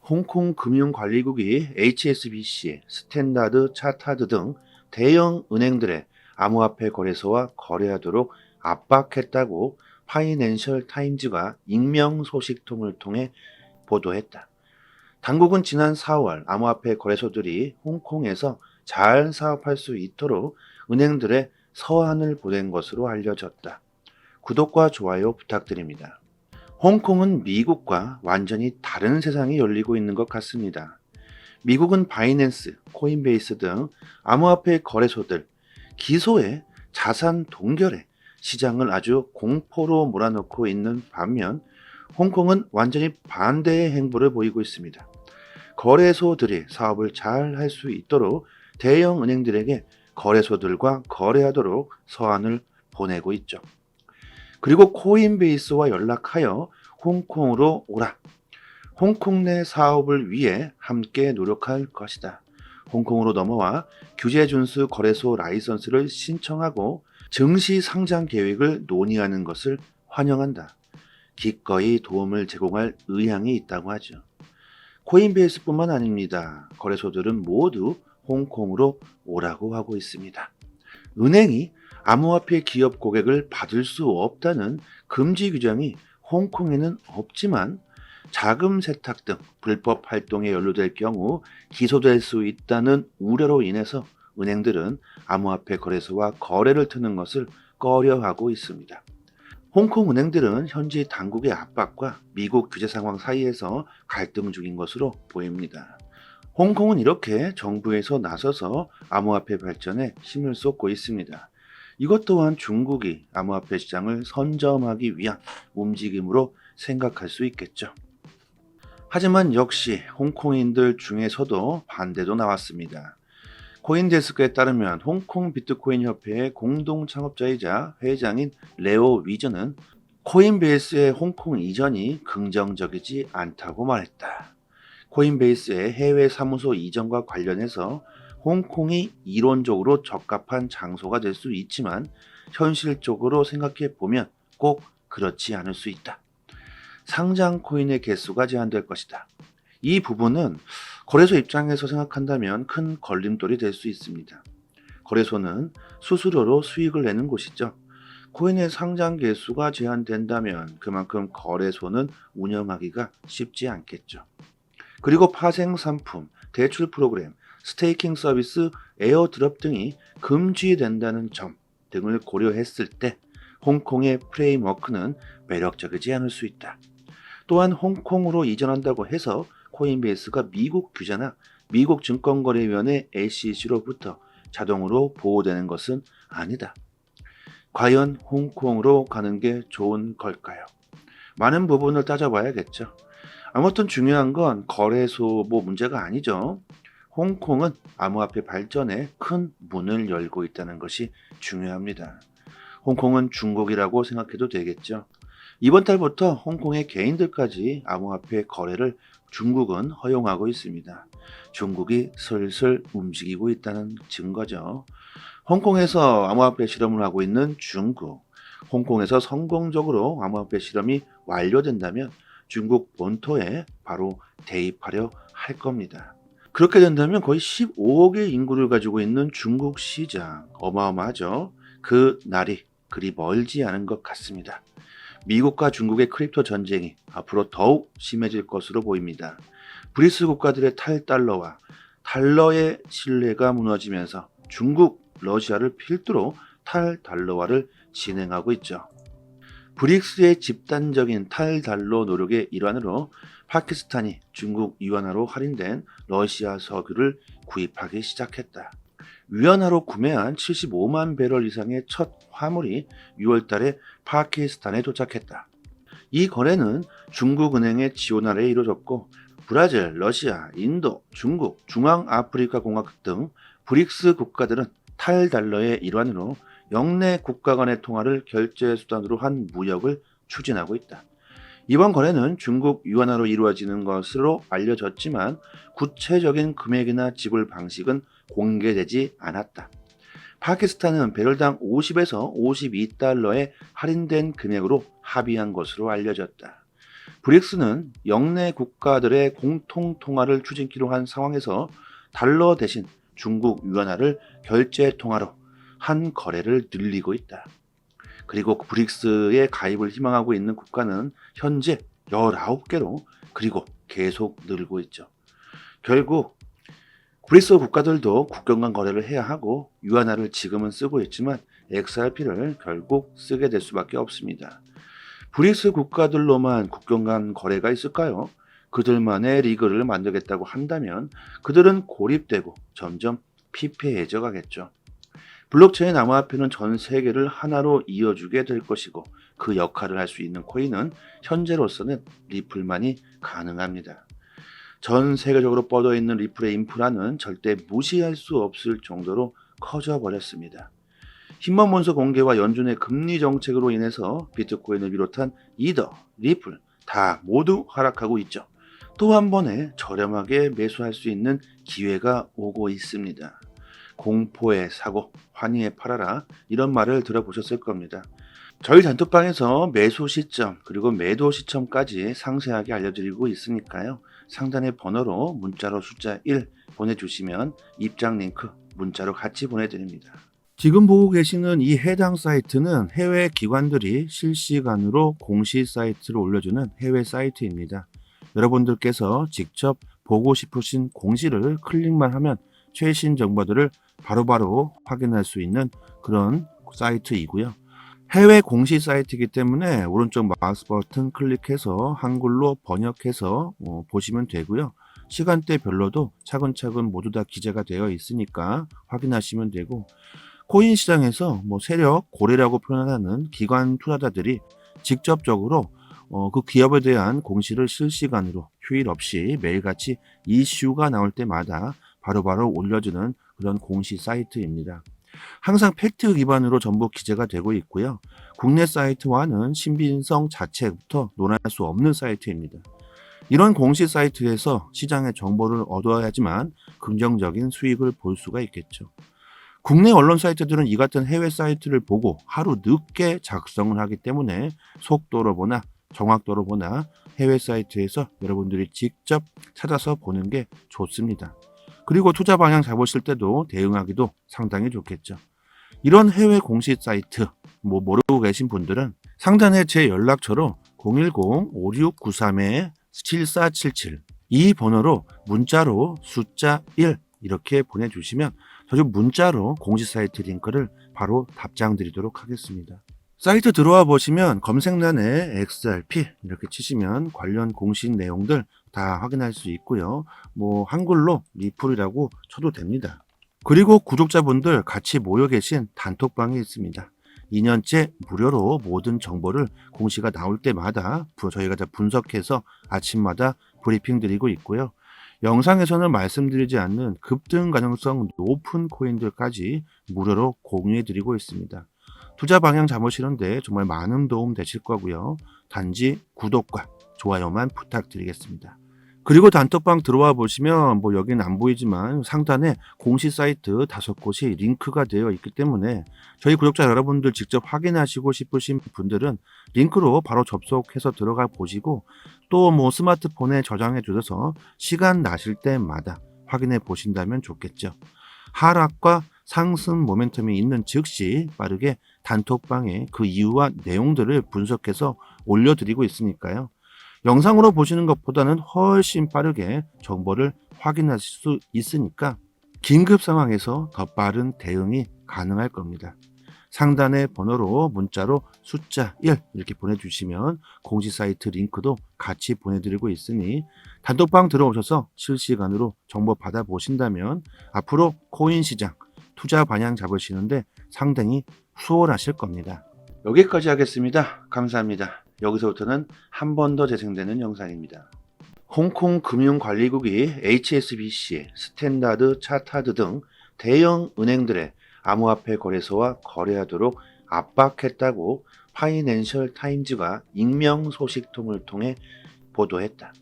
홍콩 금융관리국이 HSBC, 스탠다드 차타드 등 대형 은행들의 암호화폐 거래소와 거래하도록 압박했다고 파이낸셜 타임즈가 익명 소식통을 통해 보도했다. 당국은 지난 4월 암호화폐 거래소들이 홍콩에서 잘 사업할 수 있도록 은행들의 서한을 보낸 것으로 알려졌다. 구독과 좋아요 부탁드립니다. 홍콩은 미국과 완전히 다른 세상이 열리고 있는 것 같습니다. 미국은 바이낸스, 코인베이스 등 암호화폐 거래소들, 기소에 자산 동결에 시장을 아주 공포로 몰아넣고 있는 반면 홍콩은 완전히 반대의 행보를 보이고 있습니다. 거래소들이 사업을 잘 할 수 있도록 대형 은행들에게 거래소들과 거래하도록 서한을 보내고 있죠. 그리고 코인베이스와 연락하여 홍콩으로 오라. 홍콩 내 사업을 위해 함께 노력할 것이다. 홍콩으로 넘어와 규제 준수 거래소 라이선스를 신청하고 증시 상장 계획을 논의하는 것을 환영한다. 기꺼이 도움을 제공할 의향이 있다고 하죠. 코인베이스뿐만 아닙니다. 거래소들은 모두 홍콩으로 오라고 하고 있습니다. 은행이 암호화폐 기업 고객을 받을 수 없다는 금지 규정이 홍콩에는 없지만 자금 세탁 등 불법 활동에 연루될 경우 기소될 수 있다는 우려로 인해서 은행들은 암호화폐 거래소와 거래를 트는 것을 꺼려하고 있습니다. 홍콩 은행들은 현지 당국의 압박과 미국 규제 상황 사이에서 갈등 중인 것으로 보입니다. 홍콩은 이렇게 정부에서 나서서 암호화폐 발전에 힘을 쏟고 있습니다. 이것 또한 중국이 암호화폐 시장을 선점하기 위한 움직임으로 생각할 수 있겠죠. 하지만 역시 홍콩인들 중에서도 반대도 나왔습니다. 코인데스크에 따르면 홍콩 비트코인 협회의 공동 창업자이자 회장인 레오 위저는 코인베이스의 홍콩 이전이 긍정적이지 않다고 말했다. 코인베이스의 해외 사무소 이전과 관련해서 홍콩이 이론적으로 적합한 장소가 될 수 있지만 현실적으로 생각해 보면 꼭 그렇지 않을 수 있다. 상장 코인의 개수가 제한될 것이다. 이 부분은 거래소 입장에서 생각한다면 큰 걸림돌이 될 수 있습니다. 거래소는 수수료로 수익을 내는 곳이죠. 코인의 상장 개수가 제한된다면 그만큼 거래소는 운영하기가 쉽지 않겠죠. 그리고 파생 상품, 대출 프로그램, 스테이킹 서비스, 에어드롭 등이 금지된다는 점 등을 고려했을 때 홍콩의 프레임워크는 매력적이지 않을 수 있다. 또한 홍콩으로 이전한다고 해서 코인베이스가 미국 규제나 미국 증권거래위원회 SEC로부터 자동으로 보호되는 것은 아니다. 과연 홍콩으로 가는 게 좋은 걸까요? 많은 부분을 따져봐야겠죠. 아무튼 중요한 건 거래소 문제가 아니죠. 홍콩은 암호화폐 발전에 큰 문을 열고 있다는 것이 중요합니다. 홍콩은 중국이라고 생각해도 되겠죠. 이번 달부터 홍콩의 개인들까지 암호화폐 거래를 중국은 허용하고 있습니다. 중국이 슬슬 움직이고 있다는 증거죠. 홍콩에서 암호화폐 실험을 하고 있는 중국. 홍콩에서 성공적으로 암호화폐 실험이 완료된다면 중국 본토에 바로 대입하려 할 겁니다. 그렇게 된다면 거의 15억의 인구를 가지고 있는 중국 시장, 어마어마하죠. 그 날이 그리 멀지 않은 것 같습니다. 미국과 중국의 크립토 전쟁이 앞으로 더욱 심해질 것으로 보입니다. 브리스 국가들의 탈달러와 달러의 신뢰가 무너지면서 중국, 러시아를 필두로 탈달러화를 진행하고 있죠. 브릭스의 집단적인 탈달러 노력의 일환으로 파키스탄이 중국 위안화로 할인된 러시아 석유를 구입하기 시작했다. 위안화로 구매한 75만 배럴 이상의 첫 화물이 6월 달에 파키스탄에 도착했다. 이 거래는 중국은행의 지원 아래 이루어졌고 브라질, 러시아, 인도, 중국, 중앙아프리카 공화국 등 브릭스 국가들은 탈달러의 일환으로 영내 국가 간의 통화를 결제 수단으로 한 무역을 추진하고 있다. 이번 거래는 중국 위안화로 이루어지는 것으로 알려졌지만 구체적인 금액이나 지불 방식은 공개되지 않았다. 파키스탄은 배럴당 50에서 52달러의 할인된 금액으로 합의한 것으로 알려졌다. 브릭스는 영내 국가들의 공통 통화를 추진키로 한 상황에서 달러 대신 중국 위안화를 결제 통화로 한 거래를 늘리고 있다. 그리고 브릭스에 가입을 희망하고 있는 국가는 현재 19개로 그리고 계속 늘고 있죠. 결국 브릭스 국가들도 국경 간 거래를 해야 하고 위안화를 지금은 쓰고 있지만 XRP를 결국 쓰게 될 수밖에 없습니다. 브릭스 국가들로만 국경 간 거래가 있을까요? 그들만의 리그를 만들겠다고 한다면 그들은 고립되고 점점 피폐해져 가겠죠. 블록체인 암호화폐는 전 세계를 하나로 이어주게 될 것이고 그 역할을 할 수 있는 코인은 현재로서는 리플만이 가능합니다. 전 세계적으로 뻗어 있는 리플의 인프라는 절대 무시할 수 없을 정도로 커져 버렸습니다. 힘먼 문서 공개와 연준의 금리 정책으로 인해서 비트코인을 비롯한 이더, 리플 다 모두 하락하고 있죠. 또 한 번에 저렴하게 매수할 수 있는 기회가 오고 있습니다. 공포에 사고, 환희에 팔아라 이런 말을 들어보셨을 겁니다. 저희 단톡방에서 매수 시점 그리고 매도 시점까지 상세하게 알려드리고 있으니까요. 상단의 번호로 문자로 숫자 1 보내주시면 입장 링크 문자로 같이 보내드립니다. 지금 보고 계시는 이 해당 사이트는 해외 기관들이 실시간으로 공시 사이트를 올려주는 해외 사이트입니다. 여러분들께서 직접 보고 싶으신 공시를 클릭만 하면 최신 정보들을 바로바로 확인할 수 있는 그런 사이트이고요. 해외 공시 사이트이기 때문에 오른쪽 마우스 버튼 클릭해서 한글로 번역해서 보시면 되고요. 시간대별로도 차근차근 모두 다 기재가 되어 있으니까 확인하시면 되고, 코인 시장에서 세력 고래라고 표현하는 기관 투자자들이 직접적으로 그 기업에 대한 공시를 실시간으로 휴일 없이 매일같이 이슈가 나올 때마다 바로바로 올려주는 그런 공시 사이트입니다. 항상 팩트 기반으로 전부 기재가 되고 있고요. 국내 사이트와는 신빙성 자체부터 논할 수 없는 사이트입니다. 이런 공시 사이트에서 시장의 정보를 얻어야지만 긍정적인 수익을 볼 수가 있겠죠. 국내 언론 사이트들은 이 같은 해외 사이트를 보고 하루 늦게 작성을 하기 때문에 속도로 보나 정확도로 보나 해외 사이트에서 여러분들이 직접 찾아서 보는 게 좋습니다. 그리고 투자 방향 잡으실 때도 대응하기도 상당히 좋겠죠. 이런 해외 공시 사이트 모르고 계신 분들은 상단에 제 연락처로 010-5693-7477 이 번호로 문자로 숫자 1 이렇게 보내주시면 저희 문자로 공시 사이트 링크를 바로 답장 드리도록 하겠습니다. 사이트 들어와 보시면 검색란에 XRP 이렇게 치시면 관련 공시 내용들 다 확인할 수 있고요. 한글로 리플이라고 쳐도 됩니다. 그리고 구독자분들 같이 모여 계신 단톡방이 있습니다. 2년째 무료로 모든 정보를 공시가 나올 때마다 저희가 다 분석해서 아침마다 브리핑 드리고 있고요. 영상에서는 말씀드리지 않는 급등 가능성 높은 코인들까지 무료로 공유해 드리고 있습니다. 투자 방향 잡으시는데 정말 많은 도움 되실 거고요. 단지 구독과 좋아요만 부탁드리겠습니다. 그리고 단톡방 들어와 보시면 여기는 안 보이지만 상단에 공시 사이트 5곳이 링크가 되어 있기 때문에 저희 구독자 여러분들 직접 확인하시고 싶으신 분들은 링크로 바로 접속해서 들어가 보시고 또 스마트폰에 저장해 주셔서 시간 나실 때마다 확인해 보신다면 좋겠죠. 하락과 상승 모멘텀이 있는 즉시 빠르게 단톡방에 그 이유와 내용들을 분석해서 올려드리고 있으니까요. 영상으로 보시는 것보다는 훨씬 빠르게 정보를 확인하실 수 있으니까 긴급 상황에서 더 빠른 대응이 가능할 겁니다. 상단의 번호로 문자로 숫자 1 이렇게 보내주시면 공시 사이트 링크도 같이 보내드리고 있으니 단톡방 들어오셔서 실시간으로 정보 받아보신다면 앞으로 코인 시장 투자 방향 잡으시는데 상당히 수월하실 겁니다. 여기까지 하겠습니다. 감사합니다. 여기서부터는 한 번 더 재생되는 영상입니다. 홍콩 금융관리국이 HSBC, 스탠다드 차타드 등 대형 은행들의 암호화폐 거래소와 거래하도록 압박했다고 파이낸셜 타임즈가 익명 소식통을 통해 보도했다.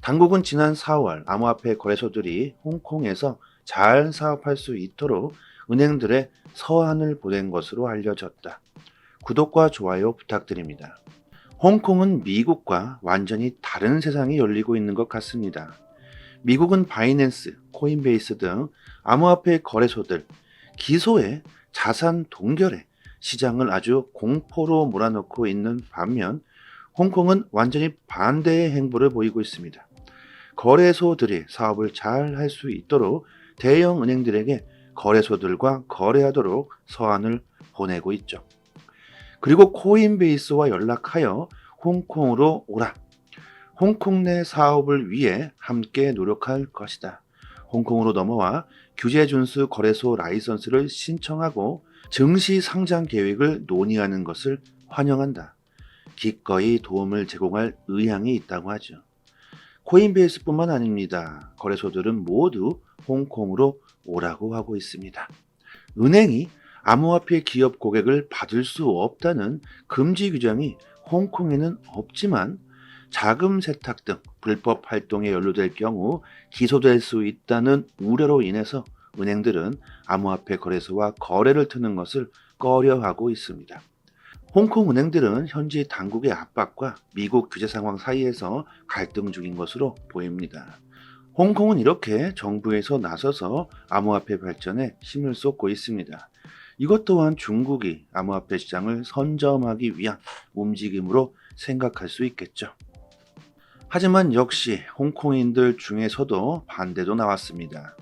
당국은 지난 4월 암호화폐 거래소들이 홍콩에서 잘 사업할 수 있도록 은행들의 서한을 보낸 것으로 알려졌다. 구독과 좋아요 부탁드립니다. 홍콩은 미국과 완전히 다른 세상이 열리고 있는 것 같습니다. 미국은 바이낸스, 코인베이스 등 암호화폐 거래소들, 기소에 자산 동결에 시장을 아주 공포로 몰아넣고 있는 반면 홍콩은 완전히 반대의 행보를 보이고 있습니다. 거래소들이 사업을 잘 할 수 있도록 대형 은행들에게 거래소들과 거래하도록 서한을 보내고 있죠. 그리고 코인베이스와 연락하여 홍콩으로 오라. 홍콩 내 사업을 위해 함께 노력할 것이다. 홍콩으로 넘어와 규제 준수 거래소 라이선스를 신청하고 증시 상장 계획을 논의하는 것을 환영한다. 기꺼이 도움을 제공할 의향이 있다고 하죠. 코인베이스뿐만 아닙니다. 거래소들은 모두 홍콩으로 오라고 하고 있습니다. 은행이 암호화폐 기업 고객을 받을 수 없다는 금지 규정이 홍콩에는 없지만 자금 세탁 등 불법 활동에 연루될 경우 기소될 수 있다는 우려로 인해서 은행들은 암호화폐 거래소와 거래를 트는 것을 꺼려하고 있습니다. 홍콩 은행들은 현지 당국의 압박과 미국 규제 상황 사이에서 갈등 중인 것으로 보입니다. 홍콩은 이렇게 정부에서 나서서 암호화폐 발전에 힘을 쏟고 있습니다. 이것 또한 중국이 암호화폐 시장을 선점하기 위한 움직임으로 생각할 수 있겠죠. 하지만 역시 홍콩인들 중에서도 반대도 나왔습니다.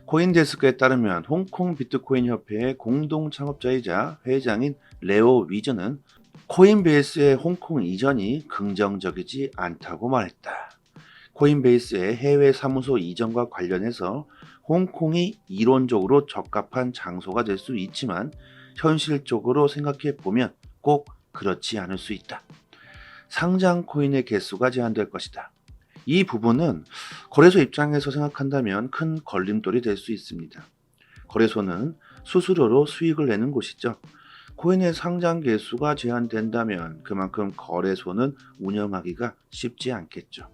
코인데스크에 따르면 홍콩 비트코인 협회의 공동 창업자이자 회장인 레오 위저는 코인베이스의 홍콩 이전이 긍정적이지 않다고 말했다. 코인베이스의 해외 사무소 이전과 관련해서 홍콩이 이론적으로 적합한 장소가 될 수 있지만 현실적으로 생각해 보면 꼭 그렇지 않을 수 있다. 상장 코인의 개수가 제한될 것이다. 이 부분은 거래소 입장에서 생각한다면 큰 걸림돌이 될 수 있습니다. 거래소는 수수료로 수익을 내는 곳이죠. 코인의 상장 개수가 제한된다면 그만큼 거래소는 운영하기가 쉽지 않겠죠.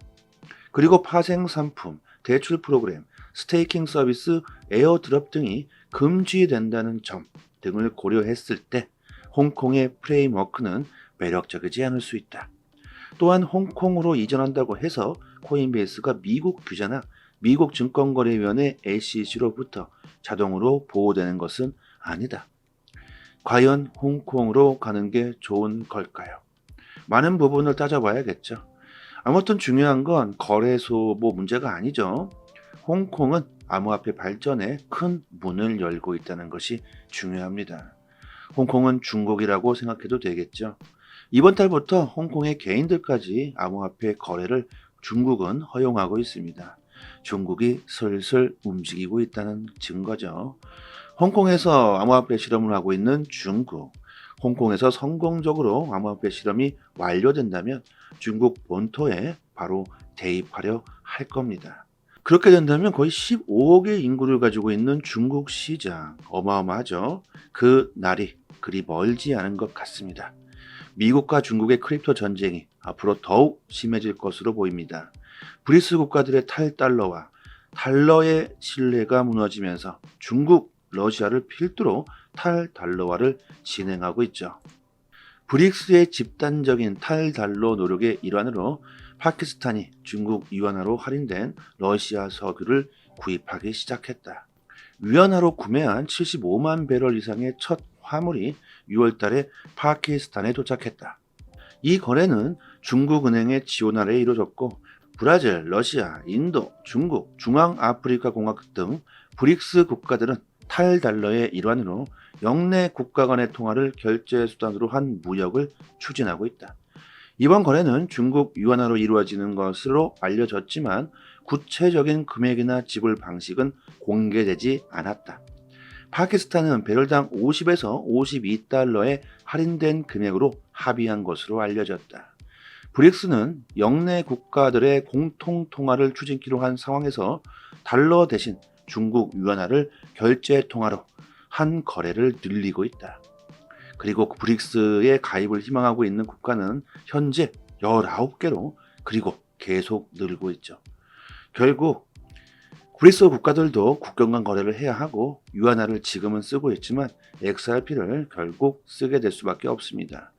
그리고 파생 상품, 대출 프로그램, 스테이킹 서비스, 에어드롭 등이 금지된다는 점 등을 고려했을 때 홍콩의 프레임워크는 매력적이지 않을 수 있다. 또한 홍콩으로 이전한다고 해서 코인베이스가 미국 규제나 미국 증권거래위원회 SEC로부터 자동으로 보호되는 것은 아니다. 과연 홍콩으로 가는 게 좋은 걸까요? 많은 부분을 따져봐야겠죠. 아무튼 중요한 건 거래소 문제가 아니죠. 홍콩은 암호화폐 발전에 큰 문을 열고 있다는 것이 중요합니다. 홍콩은 중국이라고 생각해도 되겠죠. 이번 달부터 홍콩의 개인들까지 암호화폐 거래를 중국은 허용하고 있습니다. 중국이 슬슬 움직이고 있다는 증거죠. 홍콩에서 암호화폐 실험을 하고 있는 중국. 홍콩에서 성공적으로 암호화폐 실험이 완료된다면 중국 본토에 바로 대입하려 할 겁니다. 그렇게 된다면 거의 15억의 인구를 가지고 있는 중국 시장, 어마어마하죠. 그 날이 그리 멀지 않은 것 같습니다. 미국과 중국의 크립토 전쟁이 앞으로 더욱 심해질 것으로 보입니다. 브리스 국가들의 탈달러와 달러의 신뢰가 무너지면서 중국, 러시아를 필두로 탈달러화를 진행하고 있죠. 브릭스의 집단적인 탈달러 노력의 일환으로 파키스탄이 중국 위안화로 할인된 러시아 석유를 구입하기 시작했다. 위안화로 구매한 75만 배럴 이상의 첫 화물이 6월 달에 파키스탄에 도착했다. 이 거래는 중국은행의 지원 아래에 이루어졌고 브라질, 러시아, 인도, 중국, 중앙아프리카 공화국 등 브릭스 국가들은 탈달러의 일환으로 영내 국가 간의 통화를 결제 수단으로 한 무역을 추진하고 있다. 이번 거래는 중국 위안화로 이루어지는 것으로 알려졌지만 구체적인 금액이나 지불 방식은 공개되지 않았다. 파키스탄은 배럴당 50에서 52달러의 할인된 금액으로 합의한 것으로 알려졌다. 브릭스는 영내 국가들의 공통 통화를 추진키로 한 상황에서 달러 대신 중국 위안화를 결제 통화로 한 거래를 늘리고 있다. 그리고 브릭스에 가입을 희망하고 있는 국가는 현재 19개로 그리고 계속 늘고 있죠. 결국 브릭스 국가들도 국경 간 거래를 해야 하고 위안화를 지금은 쓰고 있지만 XRP를 결국 쓰게 될 수밖에 없습니다.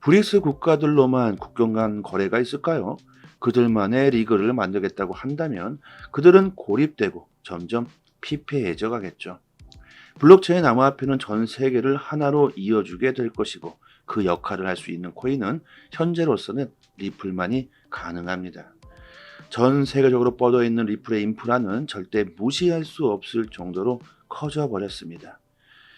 브릭스 국가들로만 국경 간 거래가 있을까요? 그들만의 리그를 만들겠다고 한다면 그들은 고립되고 점점 피폐해져 가겠죠. 블록체인 암호화폐는 전 세계를 하나로 이어주게 될 것이고 그 역할을 할 수 있는 코인은 현재로서는 리플만이 가능합니다. 전 세계적으로 뻗어 있는 리플의 인프라는 절대 무시할 수 없을 정도로 커져 버렸습니다.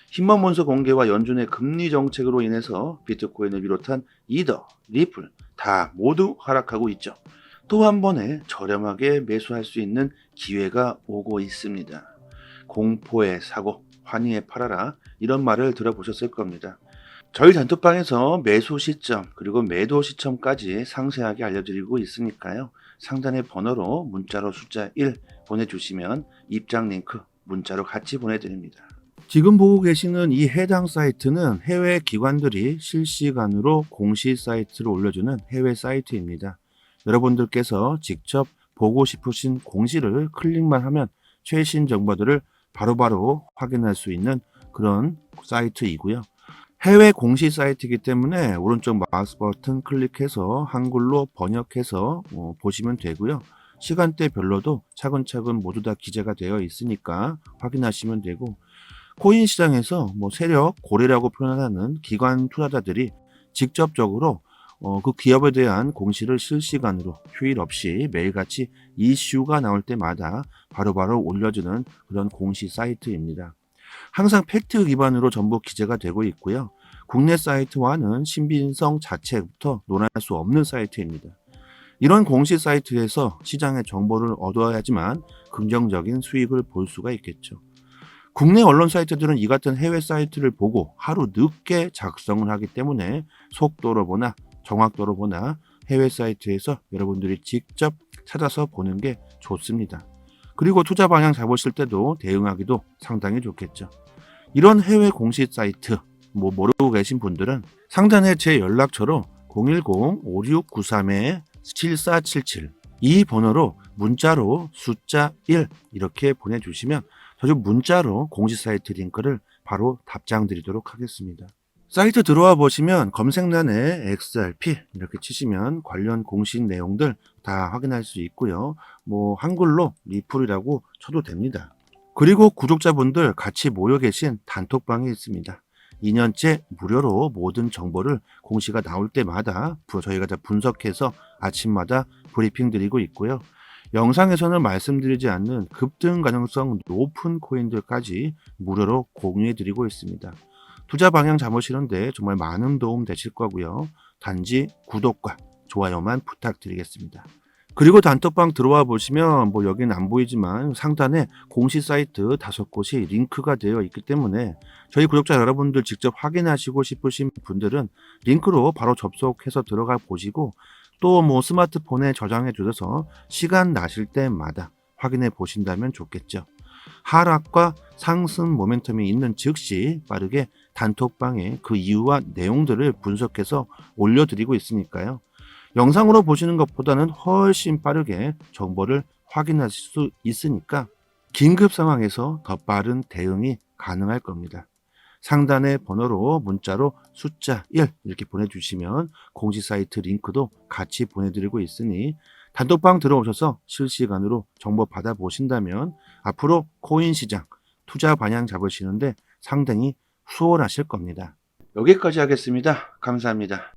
힘먼 문서 공개와 연준의 금리 정책으로 인해서 비트코인을 비롯한 이더, 리플 다 모두 하락하고 있죠. 또 한 번에 저렴하게 매수할 수 있는 기회가 오고 있습니다. 공포의 사고, 환희에 팔아라 이런 말을 들어보셨을 겁니다. 저희 단톡방에서 매수 시점 그리고 매도 시점까지 상세하게 알려드리고 있으니까요. 상단의 번호로 문자로 숫자 1 보내주시면 입장 링크 문자로 같이 보내드립니다. 지금 보고 계시는 이 해당 사이트는 해외 기관들이 실시간으로 공시 사이트를 올려주는 해외 사이트입니다. 여러분들께서 직접 보고 싶으신 공시를 클릭만 하면 최신 정보들을 바로바로 확인할 수 있는 그런 사이트이고요. 해외 공시 사이트이기 때문에 오른쪽 마우스 버튼 클릭해서 한글로 번역해서 보시면 되고요. 시간대별로도 차근차근 모두 다 기재가 되어 있으니까 확인하시면 되고, 코인 시장에서 세력 고래라고 표현하는 기관 투자자들이 직접적으로 그 기업에 대한 공시를 실시간으로 휴일 없이 매일같이 이슈가 나올 때마다 바로바로 올려주는 그런 공시 사이트입니다. 항상 팩트 기반으로 전부 기재가 되고 있고요. 국내 사이트와는 신빙성 자체부터 논할 수 없는 사이트입니다. 이런 공시 사이트에서 시장의 정보를 얻어야지만 긍정적인 수익을 볼 수가 있겠죠. 국내 언론 사이트들은 이 같은 해외 사이트를 보고 하루 늦게 작성을 하기 때문에 속도로 보나 정확도로 보나 해외 사이트에서 여러분들이 직접 찾아서 보는 게 좋습니다. 그리고 투자 방향 잡으실 때도 대응하기도 상당히 좋겠죠. 이런 해외 공시 사이트 모르고 계신 분들은 상단에 제 연락처로 010-5693-7477 이 번호로 문자로 숫자 1 이렇게 보내주시면 저도 문자로 공시 사이트 링크를 바로 답장 드리도록 하겠습니다. 사이트 들어와 보시면 검색란에 XRP 이렇게 치시면 관련 공식 내용들 다 확인할 수 있고요. 한글로 리플이라고 쳐도 됩니다. 그리고 구독자분들 같이 모여 계신 단톡방이 있습니다. 2년째 무료로 모든 정보를 공시가 나올 때마다 저희가 다 분석해서 아침마다 브리핑 드리고 있고요. 영상에서는 말씀드리지 않는 급등 가능성 높은 코인들까지 무료로 공유해 드리고 있습니다. 투자 방향 잡으시는데 정말 많은 도움 되실 거고요. 단지 구독과 좋아요만 부탁드리겠습니다. 그리고 단톡방 들어와 보시면 여기는 안 보이지만 상단에 공시 사이트 5곳이 링크가 되어 있기 때문에 저희 구독자 여러분들 직접 확인하시고 싶으신 분들은 링크로 바로 접속해서 들어가 보시고 또 스마트폰에 저장해 두셔서 시간 나실 때마다 확인해 보신다면 좋겠죠. 하락과 상승 모멘텀이 있는 즉시 빠르게 단톡방에 그 이유와 내용들을 분석해서 올려드리고 있으니까요. 영상으로 보시는 것보다는 훨씬 빠르게 정보를 확인하실 수 있으니까 긴급 상황에서 더 빠른 대응이 가능할 겁니다. 상단의 번호로 문자로 숫자 1 이렇게 보내주시면 공시 사이트 링크도 같이 보내드리고 있으니 단톡방 들어오셔서 실시간으로 정보 받아보신다면 앞으로 코인 시장 투자 방향 잡으시는데 상당히 수월하실 겁니다. 여기까지 하겠습니다. 감사합니다.